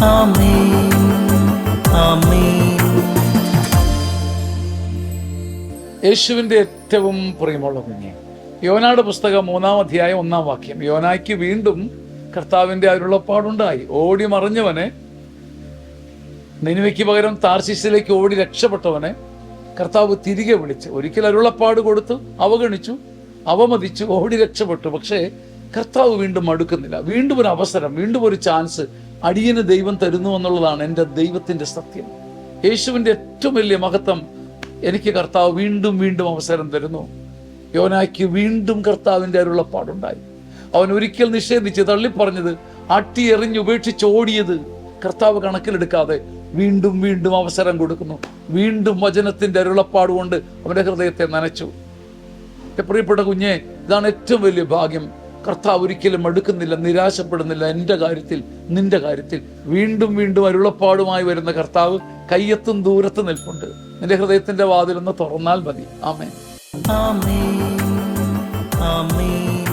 ആമേൻ, ആമേൻ. യേശുവിൻ്റെ ഏറ്റവും പ്രിയമുള്ള കുഞ്ഞെ, യോനായുടെ പുസ്തകം 3-ാം അധ്യായം 1-ാം വാക്യം. യോനായ്ക്ക് വീണ്ടും കർത്താവിൻ്റെ അരുളപ്പാടുണ്ടായി. ഓടി മറിഞ്ഞവനെ, നിനിവയ്ക്ക് പകരം താർശീശിലേക്ക് ഓടി രക്ഷപ്പെട്ടവനെ കർത്താവ് തിരികെ വിളിച്ച് ഒരിക്കൽ അരുളപ്പാട് കൊടുത്തു, അവഗണിച്ചു, അവമതിച്ചു, ഓടി രക്ഷപ്പെട്ടു. പക്ഷേ കർത്താവ് വീണ്ടും മടുക്കുന്നില്ല. വീണ്ടും ഒരു അവസരം, വീണ്ടും ഒരു ചാൻസ് അടിയന് ദൈവം തരുന്നു എന്നുള്ളതാണ് എൻ്റെ ദൈവത്തിൻ്റെ സത്യം. യേശുവിൻ്റെ ഏറ്റവും വലിയ മഹത്വം, എനിക്ക് കർത്താവ് വീണ്ടും വീണ്ടും അവസരം തരുന്നു. യോനായ്ക്ക് വീണ്ടും കർത്താവിൻ്റെ അരുളപ്പാടുണ്ടായി. അവൻ ഒരിക്കൽ നിഷേധിച്ച് തള്ളിപ്പറഞ്ഞത്, അട്ടി എറിഞ്ഞ് ഉപേക്ഷിച്ച് ഓടിയത് കർത്താവ് കണക്കിലെടുക്കാതെ വീണ്ടും വീണ്ടും അവസരം കൊടുക്കുന്നു. വീണ്ടും വചനത്തിൻ്റെ അരുളപ്പാട് കൊണ്ട് അവൻ്റെ ഹൃദയത്തെ നനച്ചു. പ്രിയപ്പെട്ട കുഞ്ഞെ, ഇതാണ് ഏറ്റവും വലിയ ഭാഗ്യം. കർത്താവ് ഒരിക്കലും മടുക്കുന്നില്ല, നിരാശപ്പെടുന്നില്ല. എൻ്റെ കാര്യത്തിൽ, നിന്റെ കാര്യത്തിൽ വീണ്ടും വീണ്ടും അരുളപ്പാടുമായി വരുന്ന കർത്താവ് കയ്യെത്തും ദൂരത്ത് നിൽപ്പുണ്ട്. നിന്റെ ഹൃദയത്തിന്റെ വാതിലൊന്ന് തുറന്നാൽ മതി. ആമേൻ, ആമേൻ, ആമേൻ.